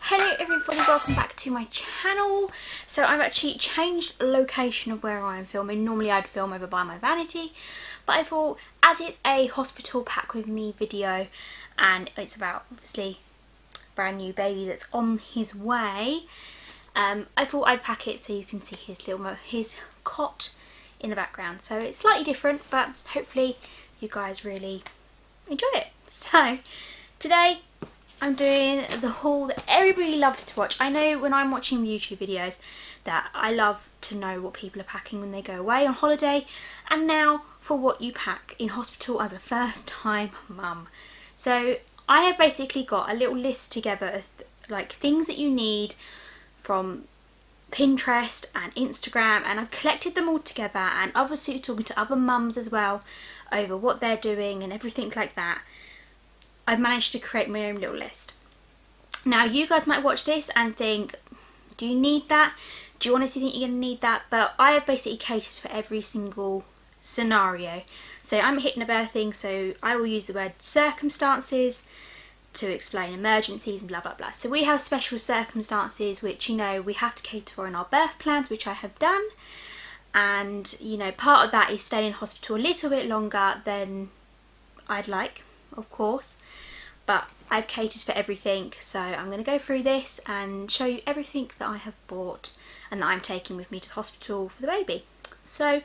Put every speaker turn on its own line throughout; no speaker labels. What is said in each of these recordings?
Hello everybody, welcome back to my channel. So I've actually changed location of where I am filming. Normally I'd film over by my vanity, but I thought as it's a hospital pack with me video and it's about obviously a brand new baby that's on his way, I thought I'd pack it so you can see his cot in the background. So it's slightly different, but hopefully you guys really enjoy it. So today I'm doing the haul that everybody loves to watch. I know when I'm watching YouTube videos that I love to know what people are packing when they go away on holiday, and now for what you pack in hospital as a first time mum. So I have basically got a little list together of like things that you need from Pinterest and Instagram, and I've collected them all together, and obviously talking to other mums as well over what they're doing and everything like that. I've managed to create my own little list. Now you guys might watch this and think, do you need that? Do you honestly think you're going to need that? But I have basically catered for every single scenario. So I'm hitting a birthing, so I will use the word circumstances to explain emergencies and blah blah blah. So we have special circumstances which, you know, we have to cater for in our birth plans, which I have done. And, you know, part of that is staying in hospital a little bit longer than I'd like, of course. But I've catered for everything, so I'm going to go through this and show you everything that I have bought and that I'm taking with me to the hospital for the baby. So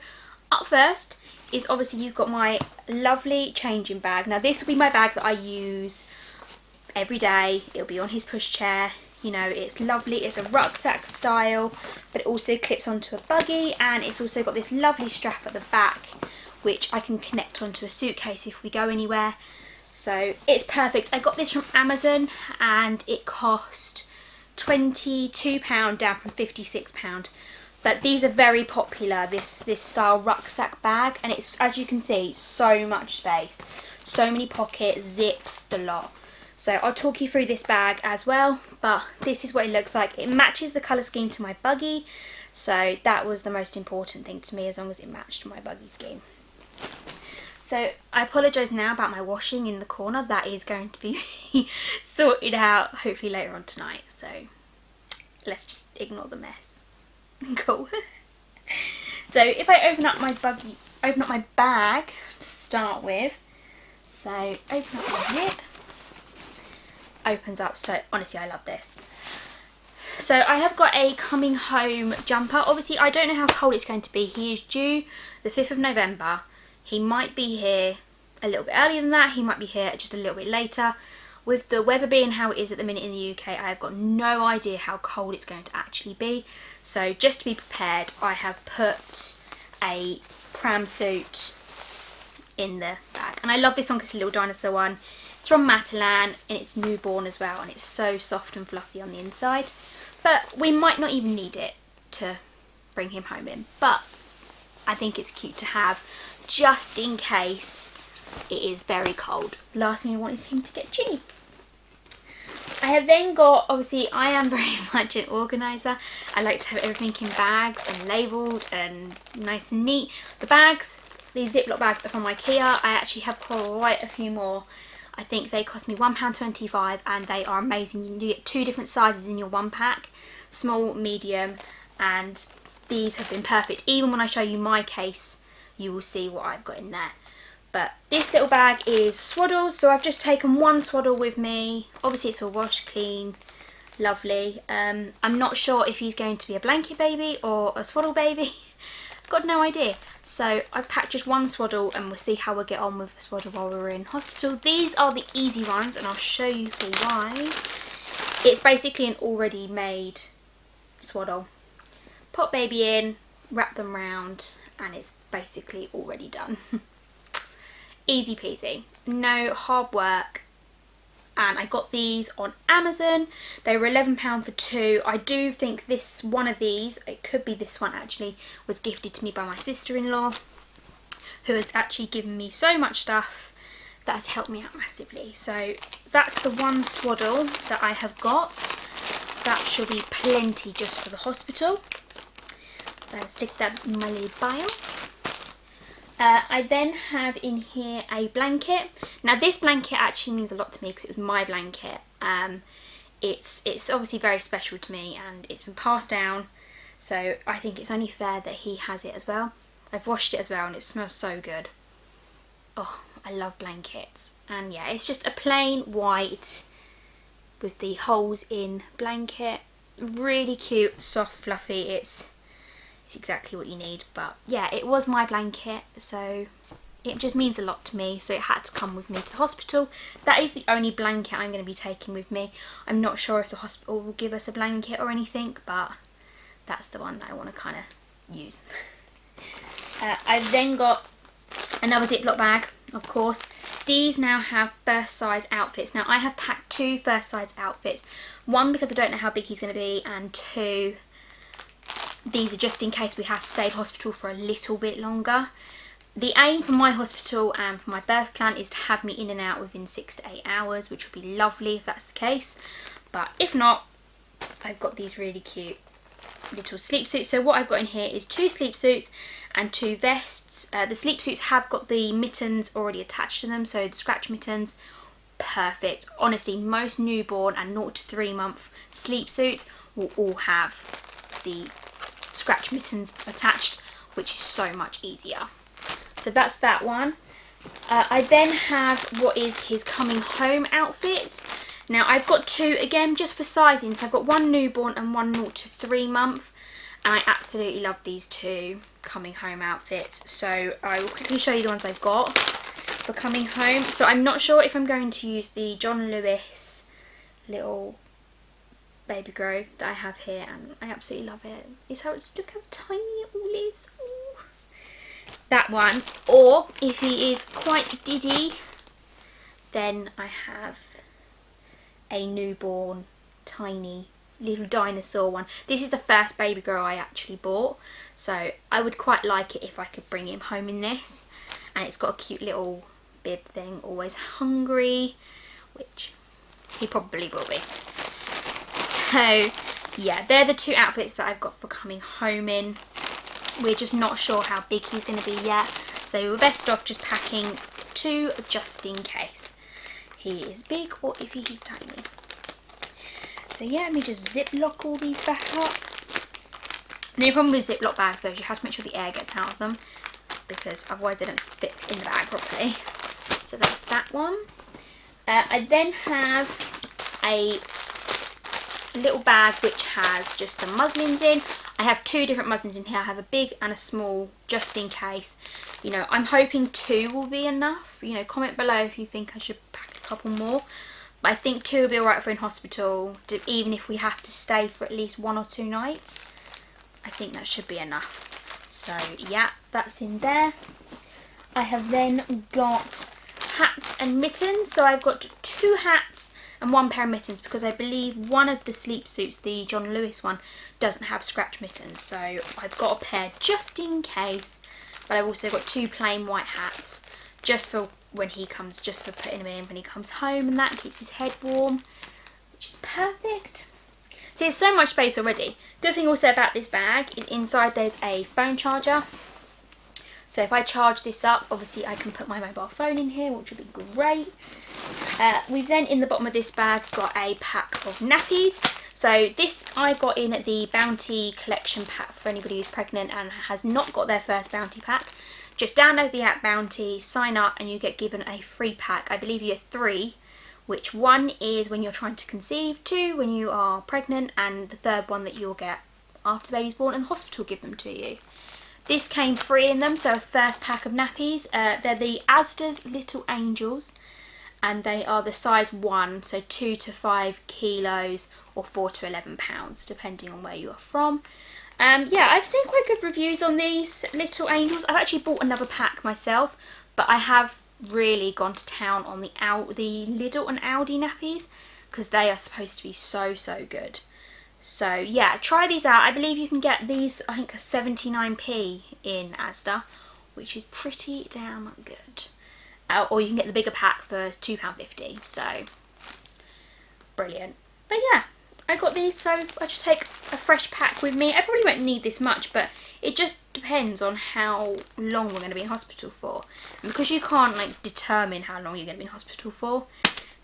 up first is obviously you've got my lovely changing bag. Now this will be my bag that I use every day. It'll be on his pushchair. You know, it's lovely. It's a rucksack style, but it also clips onto a buggy, and it's also got this lovely strap at the back which I can connect onto a suitcase if we go anywhere. So it's perfect. I got this from Amazon and it cost £22 down from £56. But these are very popular, this style rucksack bag, and it's, as you can see, so much space. So many pockets, zips, the lot. So I'll talk you through this bag as well, but this is what it looks like. It matches the colour scheme to my buggy, so that was the most important thing to me, as long as it matched my buggy scheme. So I apologise now about my washing in the corner. That is going to be sorted out hopefully later on tonight. So let's just ignore the mess. Cool. So if I open up my bag to start with. So open up my zip. Opens up. So honestly, I love this. So I have got a coming home jumper. Obviously, I don't know how cold it's going to be. He is due the 5th of November. He might be here a little bit earlier than that. He might be here just a little bit later. With the weather being how it is at the minute in the UK, I have got no idea how cold it's going to actually be. So just to be prepared, I have put a pram suit in the bag. And I love this one because it's a little dinosaur one. It's from Matalan and it's newborn as well. And it's so soft and fluffy on the inside. But we might not even need it to bring him home in. But I think it's cute to have, just in case it is very cold. Last thing I want is him to get chilly. I have then got, obviously I am very much an organiser. I like to have everything in bags and labelled and nice and neat. The bags, these Ziploc bags are from IKEA. I actually have quite a few more. I think they cost me £1.25 and they are amazing. You can get 2 different sizes in your one pack, small, medium, and these have been perfect. Even when I show you my case, you will see what I've got in there. But this little bag is swaddles, so I've just taken one swaddle with me. Obviously it's all washed clean, lovely. I'm not sure if he's going to be a blanket baby or a swaddle baby. I've got no idea. So I've packed just one swaddle and we'll see how we'll get on with the swaddle while we're in hospital. These are the easy ones and I'll show you why. It's basically an already made swaddle. Pop baby in, wrap them round, and it's basically already done. Easy peasy, no hard work. And I got these on Amazon. They were £11 for 2. I do think this one of these, it could be this one actually, was gifted to me by my sister-in-law, who has actually given me so much stuff that has helped me out massively. So that's the one swaddle that I have got. That should be plenty just for the hospital. So I'll stick that in my little pile. I then have in here a blanket. Now this blanket actually means a lot to me because it was my blanket. it's obviously very special to me and it's been passed down, so I think it's only fair that he has it as well. I've washed it as well and it smells so good. Oh, I love blankets. And yeah, it's just a plain white with the holes in blanket. Really cute, soft, fluffy. It's exactly what you need. But yeah, it was my blanket, so it just means a lot to me, so it had to come with me to the hospital. That is the only blanket I'm going to be taking with me. I'm not sure if the hospital will give us a blanket or anything, but that's the one that I want to kind of use. I've then got another Ziploc bag, of course. These now have first size outfits. Now I have packed 2 first size outfits. One because I don't know how big he's going to be, and 2, these are just in case we have to stay in hospital for a little bit longer. The aim for my hospital and for my birth plan is to have me in and out within 6 to 8 hours, which would be lovely if that's the case. But if not, I've got these really cute little sleep suits. So what I've got in here is 2 sleep suits and 2 vests. The sleep suits have got the mittens already attached to them, so the scratch mittens, perfect. Honestly, most newborn and 0 to 3 month sleep suits will all have the scratch mittens attached, which is so much easier. So that's that one. I then have what is his coming home outfits. Now I've got 2 again just for sizing. So I've got 1 newborn and 1 0 to 3 month. And I absolutely love these 2 coming home outfits. So I will quickly show you the ones I've got for coming home. So I'm not sure if I'm going to use the John Lewis little baby grow that I have here, and I absolutely love it. Look how tiny it all is. Ooh. That one, or if he is quite diddy, then I have a newborn tiny little dinosaur one. This is the first baby girl I actually bought, so I would quite like it if I could bring him home in this. And it's got a cute little bib thing, always hungry, which he probably will be. So yeah, they're the 2 outfits that I've got for coming home in. We're just not sure how big he's going to be yet, so we're best off just packing 2 just in case he is big or if he's tiny. So yeah, let me just ziplock all these back up. The only problem with Ziploc bags though is you have to make sure the air gets out of them, because otherwise they don't fit in the bag properly. So that's that one. I then have a little bag which has just some muslins in. I have 2 different muslins in here. I have a big and a small, just in case. You know, I'm hoping 2 will be enough. You know, comment below if you think I should pack a couple more. But I think 2 will be alright for in hospital, even if we have to stay for at least 1 or 2 nights. I think that should be enough. So yeah, that's in there. I have then got hats and mittens. So I've got 2 hats and 1 pair of mittens, because I believe one of the sleep suits, the John Lewis one, doesn't have scratch mittens. So I've got a pair just in case. But I've also got 2 plain white hats just for when he comes, just for putting him in when he comes home, and that keeps his head warm, which is perfect. So there's so much space already. Good thing also about this bag is inside there's a phone charger. So if I charge this up, obviously I can put my mobile phone in here, which would be great. We've then in the bottom of this bag got a pack of nappies. So this I got in the Bounty collection pack for anybody who's pregnant and has not got their first Bounty pack. Just download the app Bounty, sign up, and you get given a free pack. I believe you get 3, which 1 is when you're trying to conceive, 2 when you are pregnant, and the 3rd one that you'll get after the baby's born and the hospital give them to you. This came free in them, so a first pack of nappies. They're the Asda's Little Angels, and they are the size 1, so 2 to 5 kilos or 4 to 11 pounds, depending on where you are from. Yeah, I've seen quite good reviews on these Little Angels. I've actually bought another pack myself, but I have really gone to town on the Lidl and Aldi nappies, because they are supposed to be so good. So yeah, try these out. I believe you can get these, I think, 79p in Asda, which is pretty damn good. Or you can get the bigger pack for £2.50, so brilliant. But yeah, I got these, so I just take a fresh pack with me. I probably won't need this much, but it just depends on how long we're going to be in hospital for. And because you can't determine how long you're going to be in hospital for,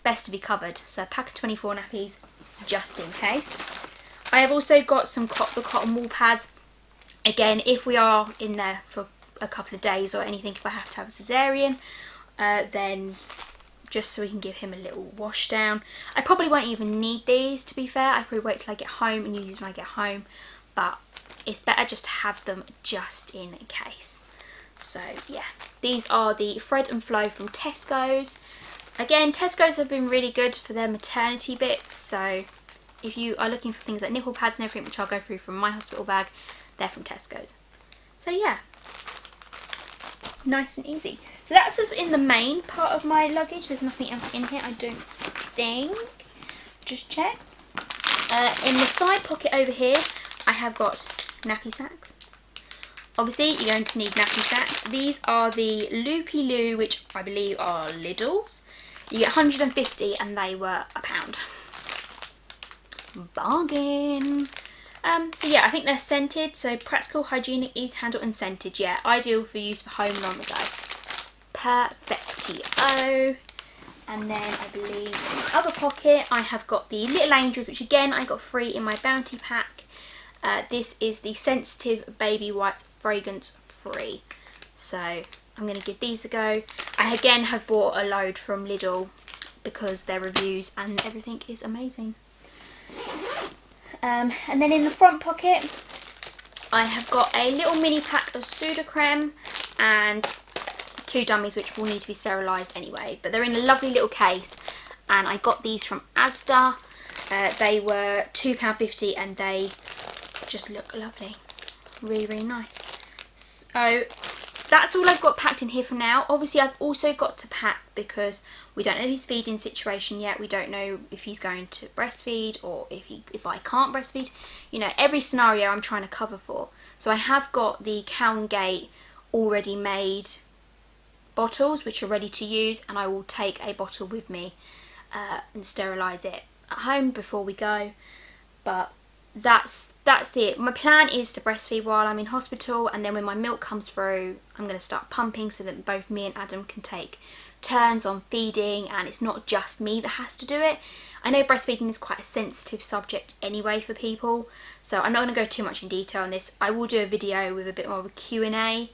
best to be covered. So a pack of 24 nappies just in case. I have also got some the cotton wool pads. Again, if we are in there for a couple of days or anything, if I have to have a cesarean, then just so we can give him a little wash down. I probably won't even need these, to be fair. I probably wait till I get home and use these when I get home, but it's better just to have them just in case. So yeah, these are the Thread and Flow from Tesco's. Again, Tesco's have been really good for their maternity bits, so if you are looking for things like nipple pads and everything, which I'll go through from my hospital bag, they're from Tesco's. So yeah, nice and easy. So that's just in the main part of my luggage. There's nothing else in here, I don't think. Just check. In the side pocket over here, I have got nappy sacks. Obviously, you're going to need nappy sacks. These are the Loopy Loo, which I believe are Lidl's. You get 150 and they were £1. Bargain. So yeah, I think they're scented. So practical, hygienic, easy to handle and scented. Yeah, ideal for use for home long ago. Perfectio. And then I believe in the other pocket I have got the Little Angels, which again I got free in my bounty pack. This is the Sensitive Baby Wipes fragrance free. So I'm going to give these a go. I again have bought a load from Lidl because their reviews and everything is amazing. And then in the front pocket I have got a little mini pack of Sudocrem and 2 dummies which will need to be sterilised anyway, but they're in a lovely little case, and I got these from Asda. They were £2.50 and they just look lovely, really, really nice. So that's all I've got packed in here for now. Obviously I've also got to pack because we don't know his feeding situation yet. We don't know if he's going to breastfeed or if I can't breastfeed. You know, every scenario I'm trying to cover for. So I have got the Cowgate already made bottles which are ready to use, and I will take a bottle with me and sterilise it at home before we go. But that's it. My plan is to breastfeed while I'm in hospital, and then when my milk comes through I'm going to start pumping so that both me and Adam can take turns on feeding, and it's not just me that has to do it. I know breastfeeding is quite a sensitive subject anyway for people, so I'm not going to go too much in detail on this. I will do a video with a bit more of a Q&A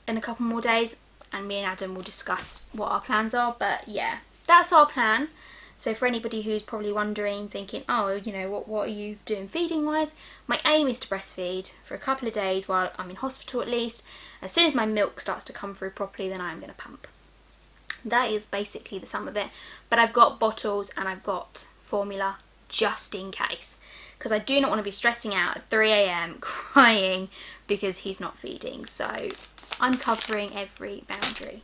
in a couple more days, and me and Adam will discuss what our plans are. But yeah, that's our plan. So for anybody who's probably wondering, thinking, oh, you know, what are you doing feeding wise? My aim is to breastfeed for a couple of days while I'm in hospital at least. As soon as my milk starts to come through properly, then I'm going to pump. That is basically the sum of it. But I've got bottles and I've got formula just in case, because I do not want to be stressing out at 3 AM crying because he's not feeding. So I'm covering every boundary.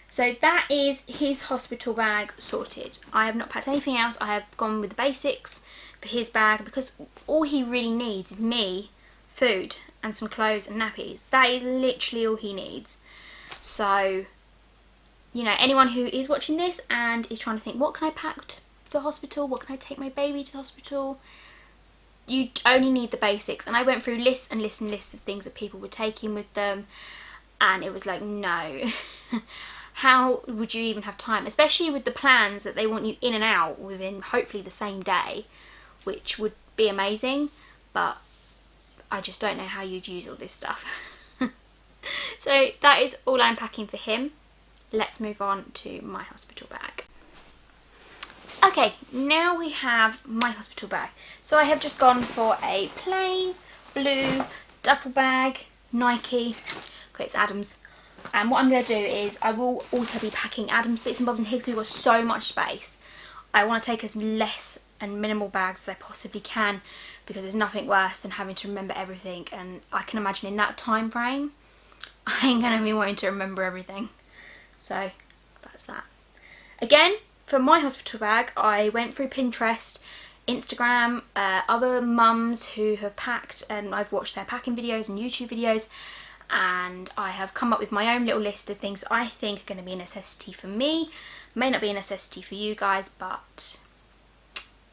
So that is his hospital bag sorted. I have not packed anything else. I have gone with the basics for his bag because all he really needs is me, food and some clothes and nappies. That is literally all he needs. So, you know, anyone who is watching this and is trying to think, what can I pack to the hospital? What can I take my baby to the hospital? You only need the basics. And I went through lists and lists and lists of things that people were taking with them, and it was like, no. How would you even have time? Especially with the plans that they want you in and out within hopefully the same day, which would be amazing, but I just don't know how you'd use all this stuff. So that is all I'm packing for him. Let's move on to my hospital bag. Okay, now we have my hospital bag. So I have just gone for a plain blue duffel bag, Nike. Okay, it's Adam's. And what I'm going to do is I will also be packing Adam's bits and bobs in here because we've got so much space. I want to take as less and minimal bags as I possibly can, because there's nothing worse than having to remember everything, and I can imagine in that time frame I ain't going to be wanting to remember everything. So that's that. Again, for my hospital bag I went through Pinterest, Instagram, other mums who have packed, and I've watched their packing videos and YouTube videos, and I have come up with my own little list of things I think are going to be a necessity for me. May not be a necessity for you guys, but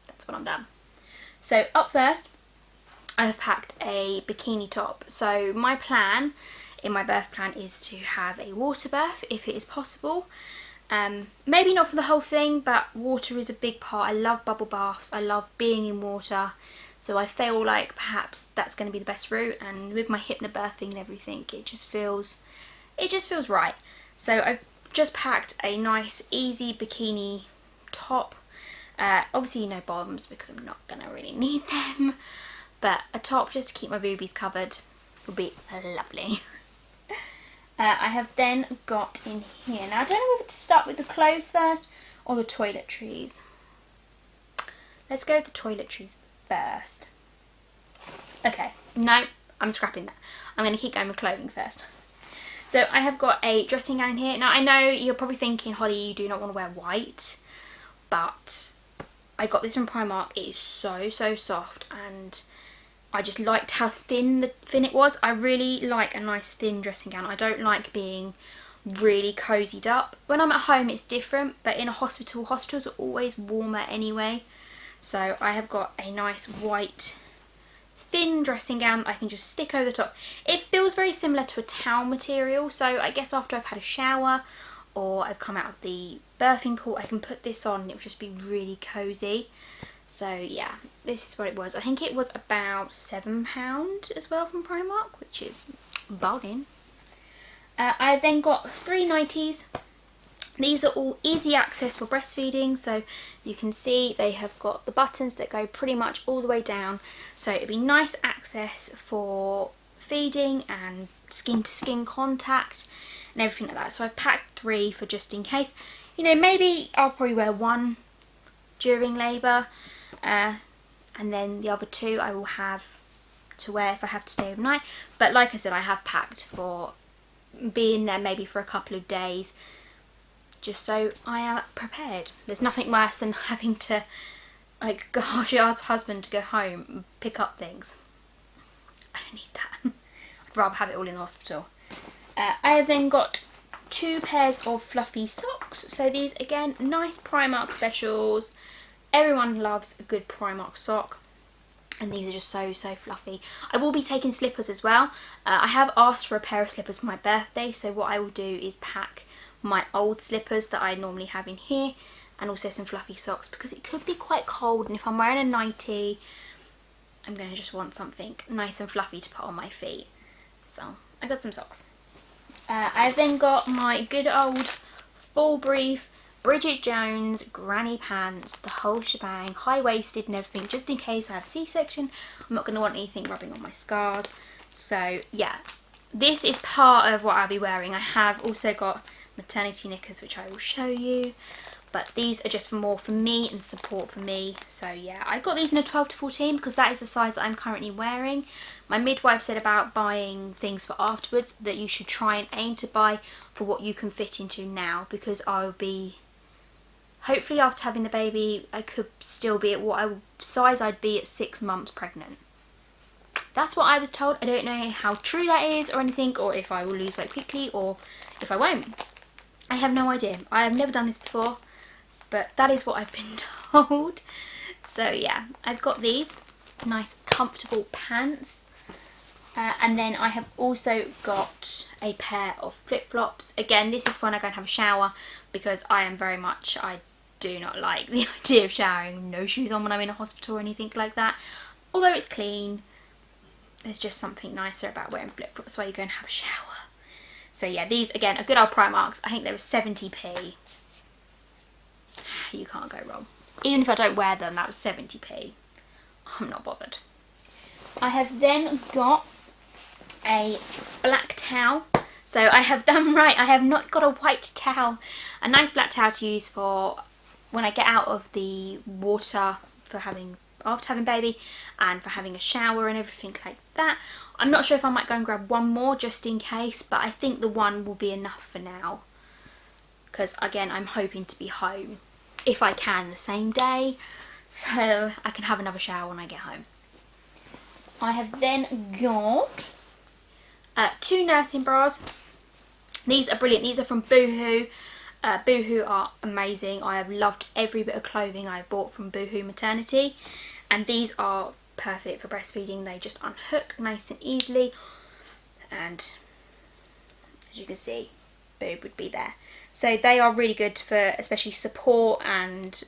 that's what I'm done. So up first, I have packed a bikini top. So my plan in my birth plan is to have a water birth if it is possible. Maybe not for the whole thing, but water is a big part. I love bubble baths, I love being in water, so I feel like perhaps that's going to be the best route. And with my hypnobirthing and everything, it just feels right. So I've just packed a nice easy bikini top. Obviously no bottoms because I'm not going to really need them, but a top just to keep my boobies covered would be lovely. I have then got in here, now I don't know whether to start with the clothes first or the toiletries. Let's go with the toiletries first. Okay, no, I'm scrapping that. I'm going to keep going with clothing first. So I have got a dressing gown in here. Now I know you're probably thinking, Holly, you do not want to wear white, but I got this from Primark. It is so soft, and I just liked how thin it was. I really like a nice thin dressing gown. I don't like being really cozied up. When I'm at home it's different, but in a hospital, hospitals are always warmer anyway. So I have got a nice white thin dressing gown I can just stick over the top. It feels very similar to a towel material, so I guess after I've had a shower or I've come out of the birthing pool, I can put this on and it will just be really cozy. So yeah, this is what it was. I think it was about £7 as well from Primark, which is a bargain. I then got 3 nighties. These are all easy access for breastfeeding, so you can see they have got the buttons that go pretty much all the way down, so it'd be nice access for feeding and skin to skin contact and everything like that. So I've packed 3 for just in case. You know, maybe I'll probably wear 1 during labour, and then the other 2 I will have to wear if I have to stay overnight. But like I said, I have packed for being there maybe for a couple of days, just so I am prepared. There's nothing worse than having to like ask your husband to go home and pick up things. I don't need that. I'd rather have it all in the hospital. I have then got 2 pairs of fluffy socks. So these again, nice Primark specials. Everyone loves a good Primark sock, and these are just so fluffy. I will be taking slippers as well. I have asked for a pair of slippers for my birthday, so what I will do is pack my old slippers that I normally have in here, and also some fluffy socks because it could be quite cold, and if I'm wearing a nightie I'm going to just want something nice and fluffy to put on my feet. So I got some socks. I've then got my good old full brief Bridget Jones granny pants, the whole shebang, high-waisted and everything, just in case I have a C-section. I'm not going to want anything rubbing on my scars. So yeah, this is part of what I'll be wearing. I have also got maternity knickers, which I will show you, but these are just more for me and support for me. So yeah, I got these in a 12 to 14 because that is the size that I'm currently wearing. My midwife said about buying things for afterwards that you should try and aim to buy for what you can fit into now, because I'll be, hopefully after having the baby, I could still be at what size I'd be at 6 months pregnant. That's what I was told. I don't know how true that is or anything, or if I will lose weight quickly or if I won't. I have no idea. I have never done this before, but that is what I've been told. So yeah, I've got these nice comfortable pants. And then I have also got a pair of flip-flops. Again, this is when I go and have a shower, because I do not like the idea of showering with no shoes on when I'm in a hospital or anything like that. Although it's clean, there's just something nicer about wearing flip-flops while you go and have a shower. So yeah, these again are good old Primarks. I think they were 70p. You can't go wrong. Even if I don't wear them, that was 70p. I'm not bothered. I have then got a black towel. So I have done right. I have not got a white towel. A nice black towel to use for when I get out of the water for after having baby and for having a shower and everything like that. I'm not sure if I might go and grab one more just in case, but I think the one will be enough for now, because again I'm hoping to be home if I can the same day, so I can have another shower when I get home. I have then got 2 nursing bras. These are brilliant. These are from Boohoo. Boohoo are amazing. I have loved every bit of clothing I bought from Boohoo Maternity, and these are perfect for breastfeeding. They just unhook nice and easily, and as you can see, boob would be there. So they are really good for especially support and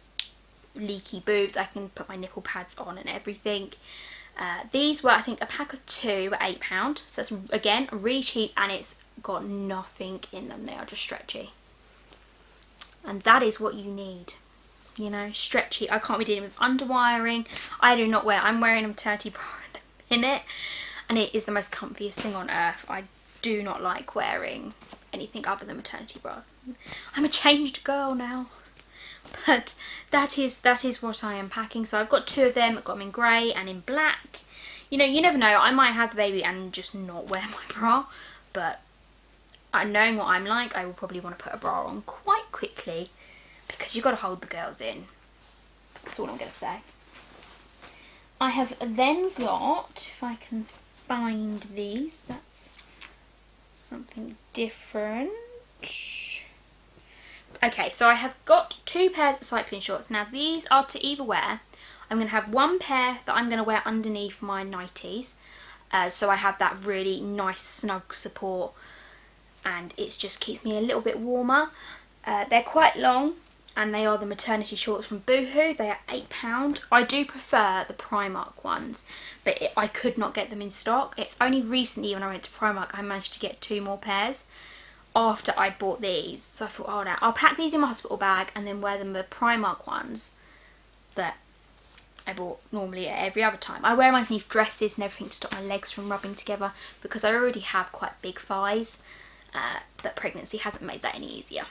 leaky boobs. I can put my nipple pads on and everything. These were, I think, a pack of 2 were £8. So it's, again, really cheap, and it's got nothing in them. They are just stretchy. And that is what you need. You know, stretchy. I can't be dealing with underwiring. I do not wear, I'm wearing a maternity bra at the minute, and it is the most comfiest thing on earth. I do not like wearing anything other than maternity bras. I'm a changed girl now. But that is what I am packing. So I've got 2 of them. I've got them in grey and in black. You know, you never know. I might have the baby and just not wear my bra. But knowing what I'm like, I will probably want to put a bra on quite quickly, because you've got to hold the girls in. That's all I'm going to say. I have then got, if I can find these, that's something different. Okay, so I have got 2 pairs of cycling shorts. Now these are to either wear. I'm going to have 1 pair that I'm going to wear underneath my nighties. So I have that really nice snug support, and it just keeps me a little bit warmer. They're quite long, and they are the maternity shorts from Boohoo. They are £8. I do prefer the Primark ones, but I could not get them in stock. It's only recently when I went to Primark I managed to get 2 more pairs after I bought these. So I thought, oh no, I'll pack these in my hospital bag and then wear them the Primark ones that I bought normally every other time. I wear them underneath dresses and everything to stop my legs from rubbing together, because I already have quite big thighs, but pregnancy hasn't made that any easier.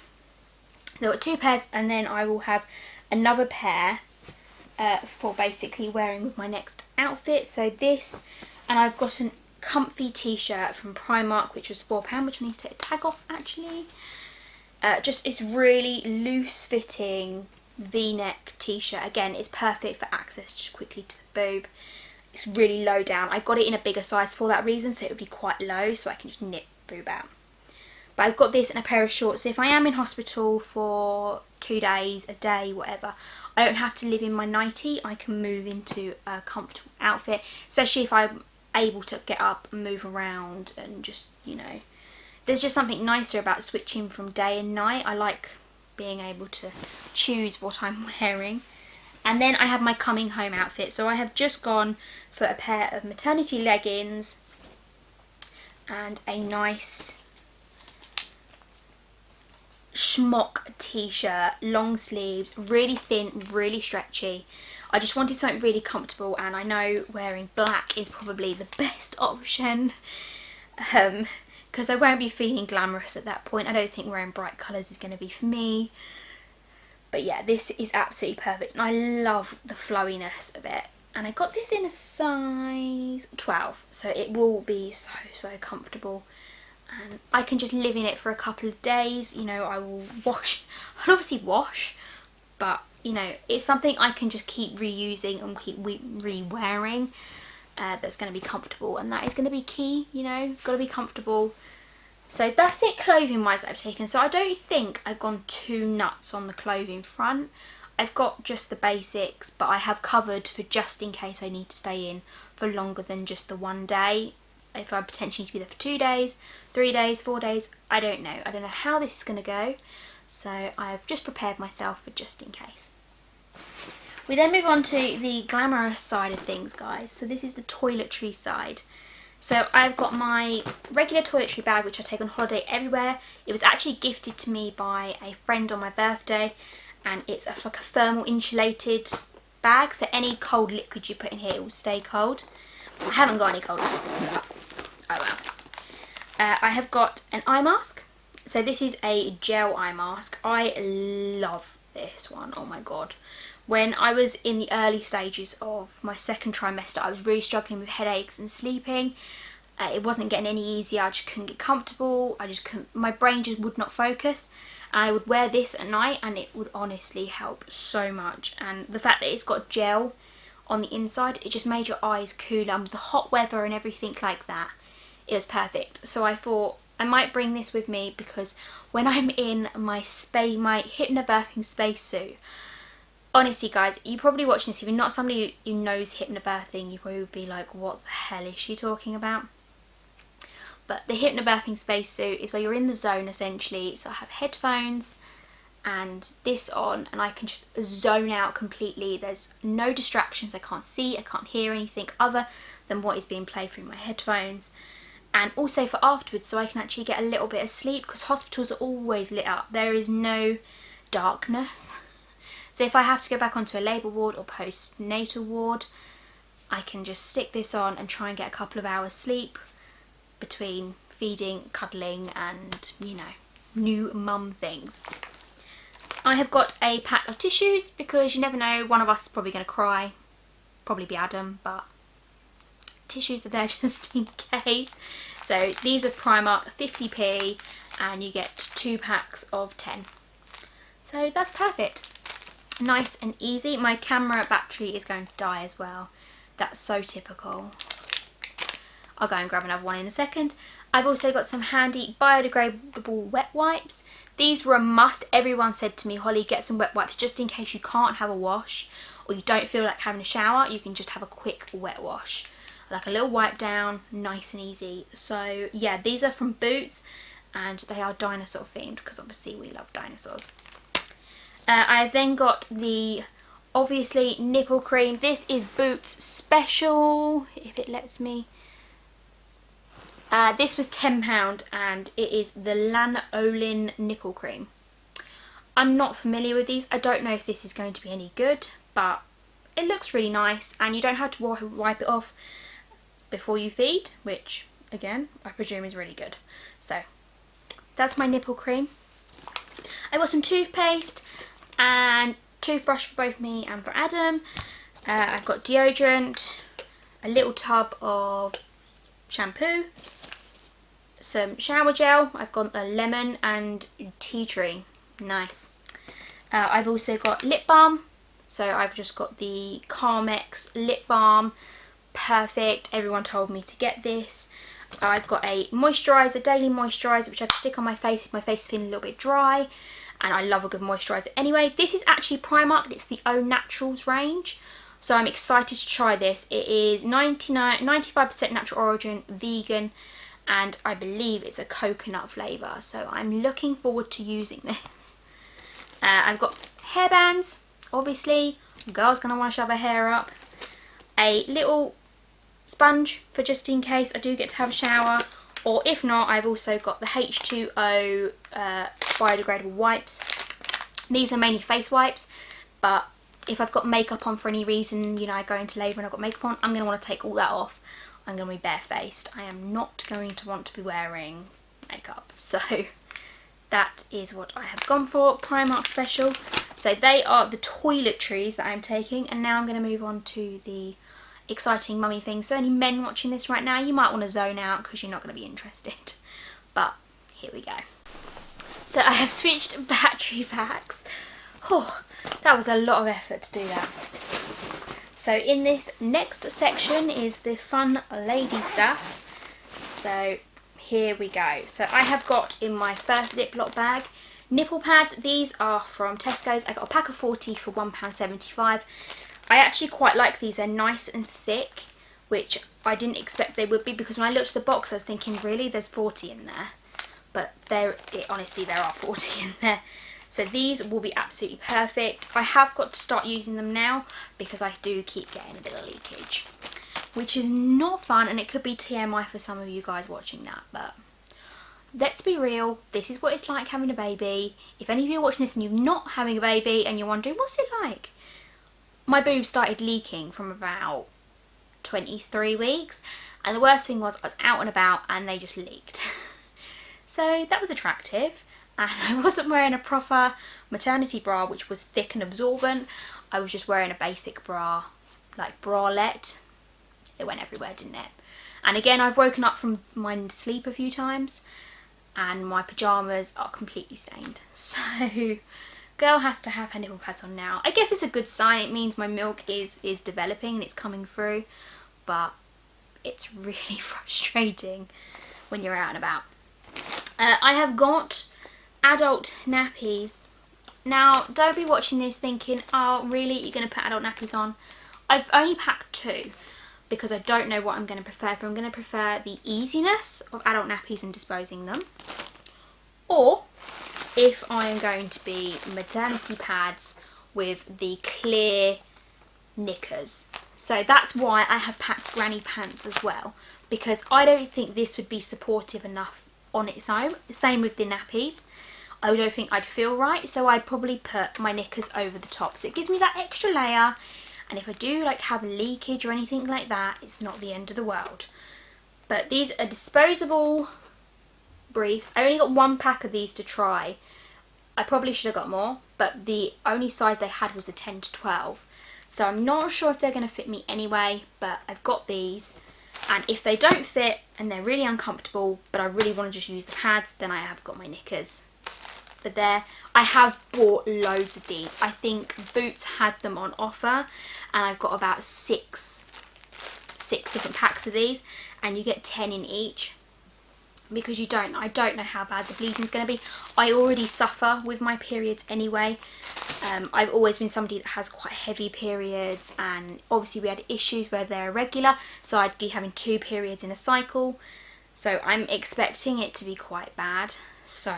There were 2 pairs, and then I will have another pair for basically wearing with my next outfit. So this, and I've got an comfy t-shirt from Primark, which was £4, which I need to take a tag off actually. Just it's really loose fitting v-neck t-shirt. Again, it's perfect for access just quickly to the boob. It's really low down. I got it in a bigger size for that reason, so it would be quite low, so I can just nip boob out. But I've got this in a pair of shorts, so if I am in hospital for 2 days, a day, whatever, I don't have to live in my nightie. I can move into a comfortable outfit, especially if I'm able to get up and move around, and just, you know, there's just something nicer about switching from day and night. I like being able to choose what I'm wearing. And then I have my coming home outfit. So I have just gone for a pair of maternity leggings and a nice schmock t-shirt, long sleeves, really thin, really stretchy. I just wanted something really comfortable, and I know wearing black is probably the best option, because I won't be feeling glamorous at that point. I don't think wearing bright colours is going to be for me. But yeah, this is absolutely perfect, and I love the flowiness of it. And I got this in a size 12, so it will be so comfortable. And I can just live in it for a couple of days. You know, I will wash, I'll obviously wash, but you know, it's something I can just keep reusing and keep re-wearing, that's going to be comfortable, and that is going to be key. You know, got to be comfortable. So that's it clothing wise that I've taken. So I don't think I've gone too nuts on the clothing front. I've got just the basics, but I have covered for just in case I need to stay in for longer than just the 1 day. If I potentially need to be there for 2 days, 3 days, 4 days, I don't know. I don't know how this is going to go. So I've just prepared myself for just in case. We then move on to the glamorous side of things, guys. So this is the toiletry side. So I've got my regular toiletry bag, which I take on holiday everywhere. It was actually gifted to me by a friend on my birthday, and it's like a thermal insulated bag, so any cold liquid you put in here, it will stay cold. I haven't got any cold liquid. Oh well. I have got an eye mask. So this is a gel eye mask. I love this one. Oh my god. When I was in the early stages of my second trimester, I was really struggling with headaches and sleeping. It wasn't getting any easier. I just couldn't get comfortable. I just couldn't, my brain just would not focus. And I would wear this at night and it would honestly help so much. And the fact that it's got gel on the inside, it just made your eyes cooler. And with the hot weather and everything like that, it was perfect. So I thought I might bring this with me, because when I'm in my hypnobirthing spacesuit, honestly guys, you probably watching this, if you're not somebody who knows hypnobirthing, you probably would be like, what the hell is she talking about? But the hypnobirthing spacesuit is where you're in the zone essentially. So I have headphones and this on, and I can just zone out completely. There's no distractions. I can't see, I can't hear anything other than what is being played through my headphones. And also for afterwards, so I can actually get a little bit of sleep, because hospitals are always lit up. There is no darkness. So if I have to go back onto a labour ward or postnatal ward, I can just stick this on and try and get a couple of hours sleep between feeding, cuddling and, you know, new mum things. I have got a pack of tissues because you never know, one of us is probably going to cry. Probably be Adam, but tissues are there just in case. So these are Primark, 50p, and you get 2 packs of 10. So that's perfect. Nice and easy. My camera battery is going to die as well. That's so typical. I'll go and grab another one in a second. I've also got some handy biodegradable wet wipes. These were a must. Everyone said to me, Holly, get some wet wipes just in case you can't have a wash or you don't feel like having a shower. You can just have a quick wet wash. Like a little wipe down, nice and easy. So yeah, these are from Boots and they are dinosaur themed because obviously we love dinosaurs. I've then got the, obviously, nipple cream. This is Boots Special, if it lets me. This was £10 and it is the lanolin nipple cream. I'm not familiar with these. I don't know if this is going to be any good, but it looks really nice and you don't have to wipe it off before you feed, which again I presume is really good. So that's my nipple cream. I got some toothpaste and toothbrush for both me and for Adam. I've got deodorant, a little tub of shampoo, some shower gel. I've got a lemon and tea tree. Nice. I've also got lip balm. So I've just got the Carmex lip balm. Perfect. Everyone told me to get this. I've got a moisturiser, daily moisturiser, which I can stick on my face if my face is feeling a little bit dry. And I love a good moisturiser anyway. This is actually Primark. It's the Au Naturals range. So I'm excited to try this. It is 95% natural origin, vegan, and I believe it's a coconut flavour. So I'm looking forward to using this. I've got hairbands, obviously. Girl's going to want to shove her hair up. A little sponge for just in case I do get to have a shower. Or if not, I've also got the H2O biodegradable wipes. These are mainly face wipes, but if I've got makeup on for any reason, you know, I go into labour and I've got makeup on, I'm going to want to take all that off. I'm going to be barefaced. I am not going to want to be wearing makeup. So that is what I have gone for. Primark Special. So they are the toiletries that I'm taking. And now I'm going to move on to the exciting mummy things. So any men watching this right now, you might want to zone out because you're not going to be interested. But here we go. So I have switched battery packs. Oh, that was a lot of effort to do that. So in this next section is the fun lady stuff. So here we go. So I have got in my first Ziploc bag nipple pads. These are from Tesco's. I got a pack of 40 for £1.75. I actually quite like these. They're nice and thick, which I didn't expect they would be, because when I looked at the box I was thinking, really, there's 40 in there? But honestly there are 40 in there. So these will be absolutely perfect. I have got to start using them now because I do keep getting a bit of leakage, which is not fun, and it could be TMI for some of you guys watching that, but let's be real, this is what it's like having a baby. If any of you are watching this and you're not having a baby and you're wondering, what's it like? My boobs started leaking from about 23 weeks, and the worst thing was I was out and about and they just leaked. So that was attractive, and I wasn't wearing a proper maternity bra which was thick and absorbent. I was just wearing a basic bra, like bralette. It went everywhere, didn't it? And again, I've woken up from my sleep a few times and my pyjamas are completely stained. So girl has to have her nipple pads on now. I guess it's a good sign. It means my milk is developing and it's coming through, but it's really frustrating when you're out and about. I have got adult nappies. Now, don't be watching this thinking, oh really, you're going to put adult nappies on? I've only packed 2, because I don't know what I'm going to prefer. If I'm going to prefer the easiness of adult nappies and disposing them, or if I am going to be maternity pads with the clear knickers. So that's why I have packed granny pants as well, because I don't think this would be supportive enough on its own. Same with the nappies. I don't think I'd feel right, so I'd probably put my knickers over the top. So it gives me that extra layer, and if I do like have leakage or anything like that, it's not the end of the world. But these are disposable briefs. I only got one pack of these to try. I probably should have got more, but the only size they had was a 10 to 12. So I'm not sure if they're going to fit me anyway, but I've got these. And if they don't fit and they're really uncomfortable, but I really want to just use the pads, then I have got my knickers. But there, I have bought loads of these. I think Boots had them on offer, and I've got about six different packs of these, and you get 10 in each. Because I don't know how bad the bleeding's going to be. I already suffer with my periods anyway. I've always been somebody that has quite heavy periods, and obviously we had issues where they're irregular, so I'd be having 2 periods in a cycle. So I'm expecting it to be quite bad. So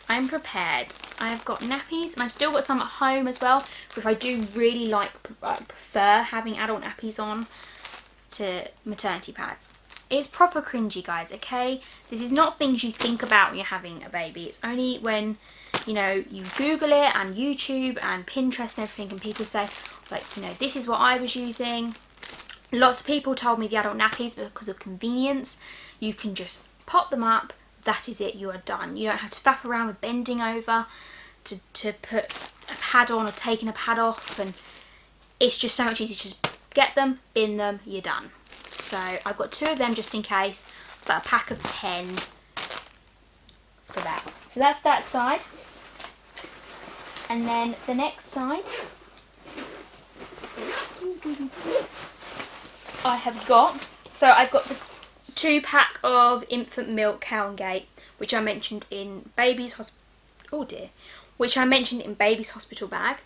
I'm prepared. I've got nappies, and I've still got some at home as well, for if I do really prefer having adult nappies on to maternity pads. It's proper cringy, guys, okay? This is not things you think about when you're having a baby. It's only when, you know, you Google it and YouTube and Pinterest and everything, and people say, like, you know, this is what I was using. Lots of people told me the adult nappies, because of convenience, you can just pop them up. That is it, you are done. You don't have to faff around with bending over to put a pad on or taking a pad off, and it's just so much easier to just get them, bin them, you're done. So I've got 2 of them just in case, but a pack of 10 for that. So that's that side. And then the next side, I've got the 2-pack of infant milk Cow and Gate, which I mentioned in baby's hospital bag.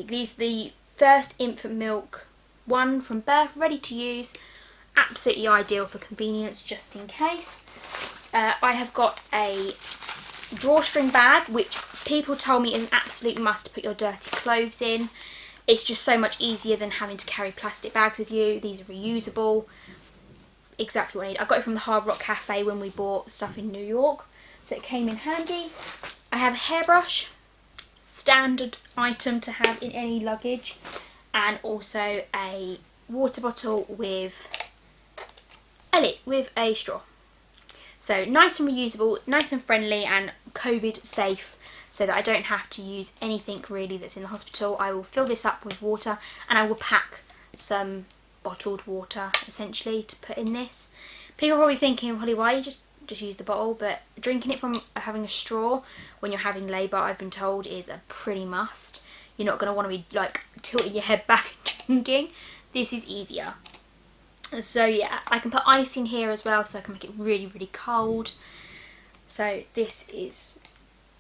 These are the first infant milk one from birth, ready to use. Absolutely ideal for convenience, just in case. I have got a drawstring bag, which people told me is an absolute must to put your dirty clothes in. It's just so much easier than having to carry plastic bags with you. These are reusable. Exactly what I need. I got it from the Hard Rock Cafe when we bought stuff in New York, so it came in handy. I have a hairbrush, standard item to have in any luggage, and also a water bottle with a straw. So nice and reusable, nice and friendly, and COVID safe, so that I don't have to use anything really that's in the hospital. I will fill this up with water, and I will pack some bottled water essentially to put in this. People are probably thinking, Holly, why you just use the bottle? But drinking it from having a straw when you're having labour, I've been told, is a pretty must. You're not going to want to be like tilting your head back and drinking. This is easier. So yeah, I can put ice in here as well, so I can make it really, really cold. So this is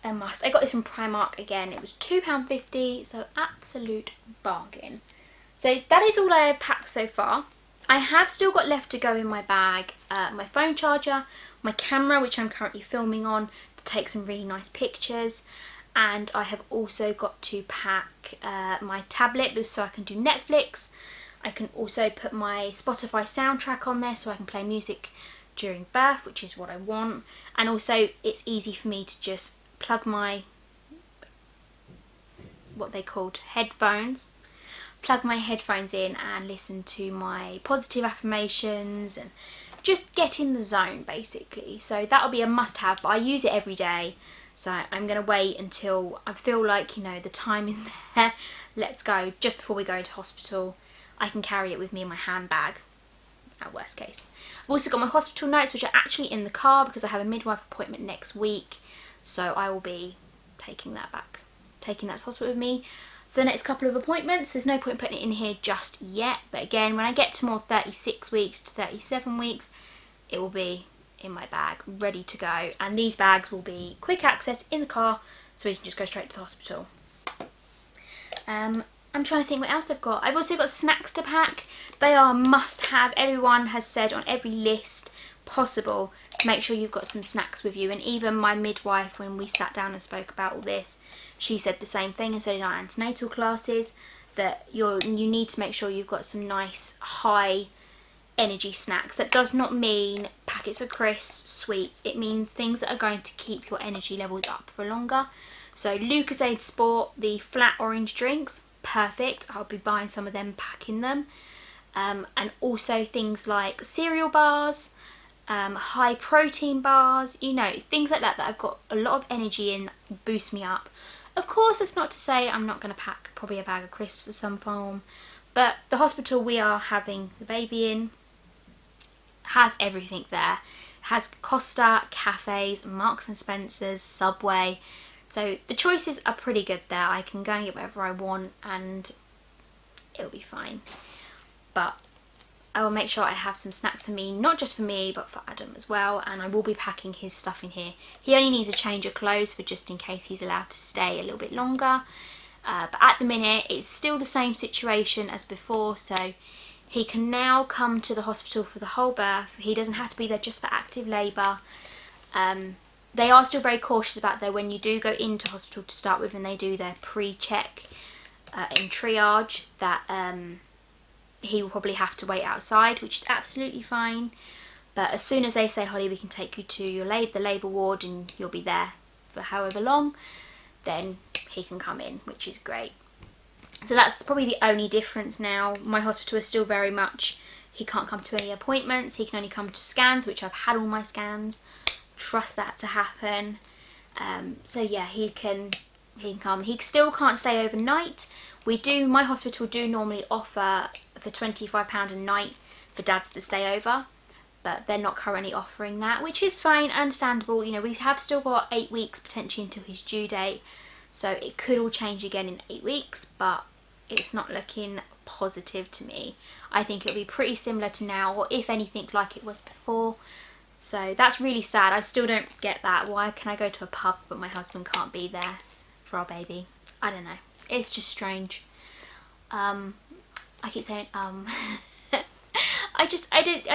a must. I got this from Primark again. It was £2.50, so absolute bargain. So that is all I have packed so far. I have still got left to go in my bag my phone charger, my camera, which I'm currently filming on to take some really nice pictures, and I have also got to pack my tablet so I can do Netflix. I can also put my Spotify soundtrack on there so I can play music during birth, which is what I want. And also it's easy for me to just plug my, what they called, headphones. Plug my headphones in and listen to my positive affirmations and just get in the zone basically. So that'll be a must have, but I use it every day. So I'm going to wait until I feel like, you know, the time is there. Let's go, just before we go into hospital. I can carry it with me in my handbag, at worst case. I've also got my hospital notes, which are actually in the car because I have a midwife appointment next week. So I will be taking that to hospital with me for the next couple of appointments. There's no point putting it in here just yet. But again, when I get to more 36 weeks to 37 weeks, it will be in my bag, ready to go. And these bags will be quick access in the car, so we can just go straight to the hospital. I'm trying to think what else I've got. I've also got snacks to pack. They are must have. Everyone has said on every list possible to make sure you've got some snacks with you. And even my midwife, when we sat down and spoke about all this, she said the same thing, and so did our antenatal classes, that you need to make sure you've got some nice high energy snacks. That does not mean packets of crisps, sweets. It means things that are going to keep your energy levels up for longer. So Lucozade Sport, the flat orange drinks, perfect. I'll be buying some of them, packing them. And also things like cereal bars, high protein bars, you know, things like that I've got a lot of energy in, boost me up. Of course, that's not to say I'm not going to pack probably a bag of crisps of some form, but the hospital we are having the baby in has everything there. Has Costa, cafes, Marks and Spencer's, Subway. So the choices are pretty good there. I can go and get whatever I want and it'll be fine. But I will make sure I have some snacks for me, not just for me, but for Adam as well. And I will be packing his stuff in here. He only needs a change of clothes for just in case he's allowed to stay a little bit longer. But at the minute, it's still the same situation as before. So he can now come to the hospital for the whole birth. He doesn't have to be there just for active labour. They are still very cautious about though when you do go into hospital to start with and they do their pre-check and triage that he will probably have to wait outside, which is absolutely fine. But as soon as they say, Holly, we can take you to your the labour ward and you'll be there for however long, then he can come in, which is great. So that's probably the only difference now. My hospital is still very much, he can't come to any appointments, he can only come to scans, which I've had all my scans. Trust that to happen. So yeah, he can come. He still can't stay overnight. My hospital do normally offer for £25 a night for dads to stay over, but they're not currently offering that, which is fine, understandable. You know, we have still got 8 weeks potentially until his due date, so it could all change again in 8 weeks, but it's not looking positive to me. I think it'll be pretty similar to now, or if anything like it was before. So that's really sad. I still don't get that. Why can I go to a pub but my husband can't be there for our baby? I don't know. It's just strange. I keep saying I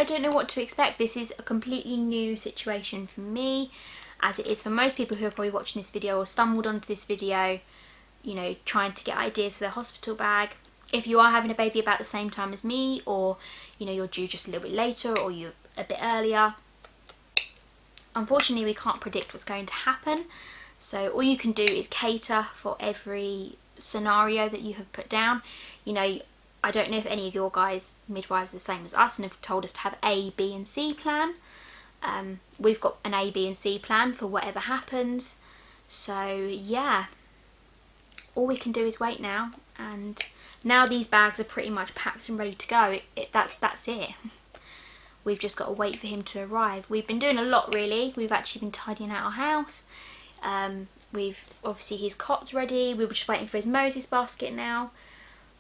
don't know what to expect. This is a completely new situation for me, as it is for most people who are probably watching this video or stumbled onto this video, you know, trying to get ideas for their hospital bag. If you are having a baby about the same time as me, or you know, you're due just a little bit later or you're a bit earlier, unfortunately we can't predict what's going to happen. So all you can do is cater for every scenario that you have put down. You know, I don't know if any of your guys midwives are the same as us and have told us to have A, B and C plan. We've got an A, B and C plan for whatever happens. So yeah, all we can do is wait now, and now these bags are pretty much packed and ready to go. That's it. We've just got to wait for him to arrive. We've been doing a lot really. We've actually been tidying out our house. We've obviously his cot's ready. We were just waiting for his Moses basket now.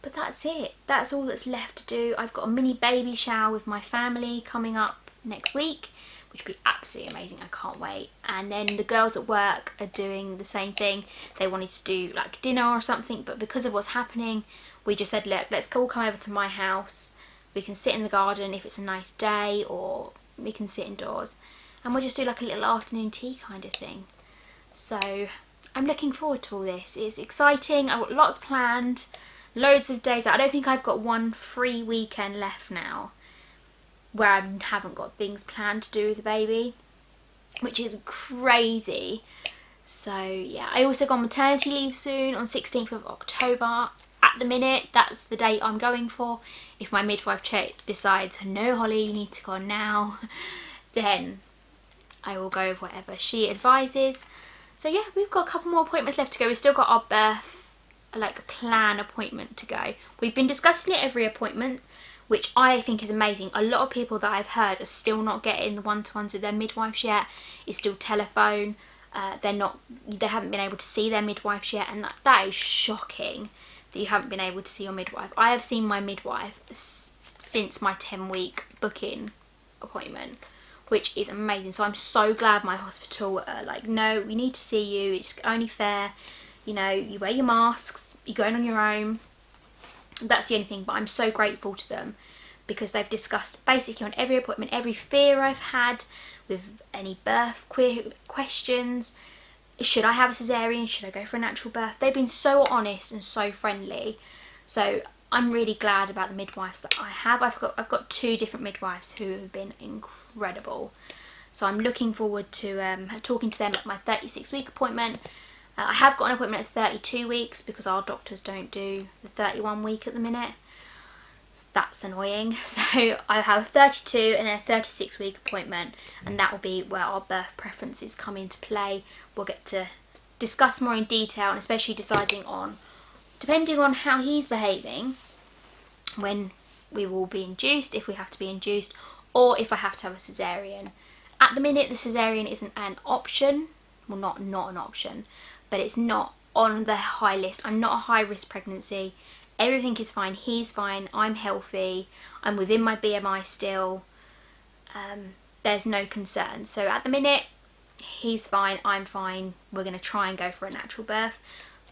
But that's it. That's all that's left to do. I've got a mini baby shower with my family coming up next week, which will be absolutely amazing. I can't wait. And then the girls at work are doing the same thing. They wanted to do like dinner or something, but because of what's happening, we just said, look, let's all come over to my house. We can sit in the garden if it's a nice day, or we can sit indoors and we'll just do like a little afternoon tea kind of thing. So I'm looking forward to all this. It's exciting. I've got lots planned, loads of days out. I don't think I've got one free weekend left now where I haven't got things planned to do with the baby, which is crazy. So yeah, I also go on maternity leave soon on 16th of October. At the minute, that's the date I'm going for. If my midwife decides, no Holly, you need to go now, then I will go with whatever she advises. So yeah, we've got a couple more appointments left to go. We've still got our birth plan appointment to go. We've been discussing it every appointment, which I think is amazing. A lot of people that I've heard are still not getting the one-to-ones with their midwives yet. It's still telephone. They haven't been able to see their midwives yet, and that is shocking that you haven't been able to see your midwife. I have seen my midwife since my 10-week booking appointment, which is amazing. So I'm so glad my hospital are like, no, we need to see you. It's only fair. You know, you wear your masks, you're going on your own. That's the only thing, but I'm so grateful to them because they've discussed basically on every appointment every fear I've had with any birth questions. Should I have a cesarean? Should I go for a natural birth? They've been so honest and so friendly. So I'm really glad about the midwives that I have. I've got 2 different midwives who have been incredible. So I'm looking forward to talking to them at my 36-week appointment. I have got an appointment at 32 weeks because our doctors don't do the 31 week at the minute. That's annoying. So I have a 32 and then a 36 week appointment, and that will be where our birth preferences come into play. We'll get to discuss more in detail, and especially deciding on, depending on how he's behaving, when we will be induced, if we have to be induced, or if I have to have a cesarean. At the minute the cesarean isn't an option, well not an option, but it's not on the high list. I'm not a high risk pregnancy. Everything is fine, he's fine, I'm healthy, I'm within my BMI still, there's no concern. So at the minute, he's fine, I'm fine, we're going to try and go for a natural birth.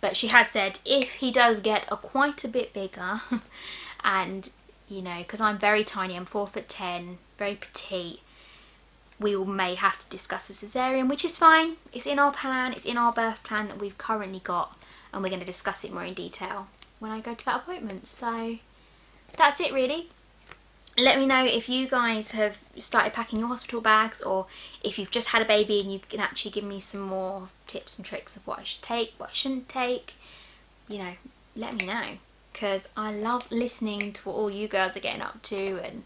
But she has said if he does get quite a bit bigger, and you know, because I'm very tiny, I'm 4'10", very petite, we may have to discuss a cesarean, which is fine. It's in our plan, it's in our birth plan that we've currently got, and we're going to discuss it more in detail when I go to that appointment. So that's it really. Let me know if you guys have started packing your hospital bags, or if you've just had a baby and you can actually give me some more tips and tricks of what I should take, what I shouldn't take. You know, let me know, because I love listening to what all you girls are getting up to, and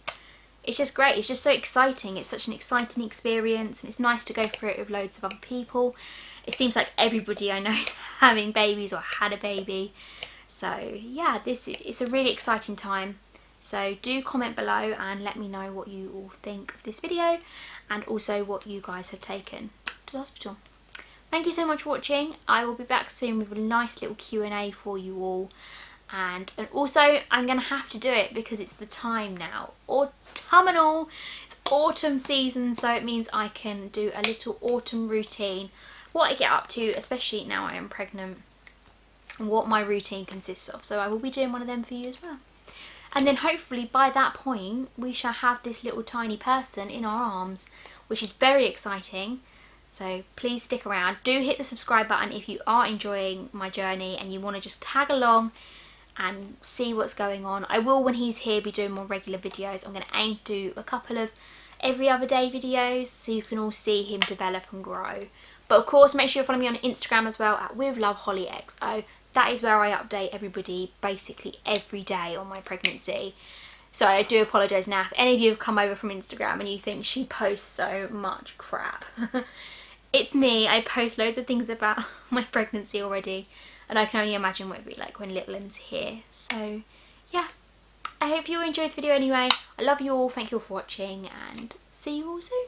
it's just great. It's just so exciting. It's such an exciting experience, and it's nice to go through it with loads of other people. It seems like everybody I know is having babies or had a baby. So yeah, it's a really exciting time. So do comment below and let me know what you all think of this video, and also what you guys have taken to the hospital. Thank you so much for watching. I will be back soon with a nice little Q&A for you all. And also I'm going to have to do it because it's the time now. Autumnal. It's autumn season, so it means I can do a little autumn routine. What I get up to, especially now I am pregnant, and what my routine consists of. So I will be doing one of them for you as well. And then hopefully by that point we shall have this little tiny person in our arms, which is very exciting. So please stick around. Do hit the subscribe button if you are enjoying my journey and you want to just tag along and see what's going on. I will, when he's here, be doing more regular videos. I'm going to aim to do a couple of every other day videos so you can all see him develop and grow. But of course make sure you follow me on Instagram as well at withlovehollyxo. That is where I update everybody basically every day on my pregnancy. So I do apologise now if any of you have come over from Instagram and you think she posts so much crap. It's me. I post loads of things about my pregnancy already, and I can only imagine what it'd be like when little one's here. So yeah, I hope you all enjoyed this video anyway. I love you all, thank you all for watching, and see you all soon.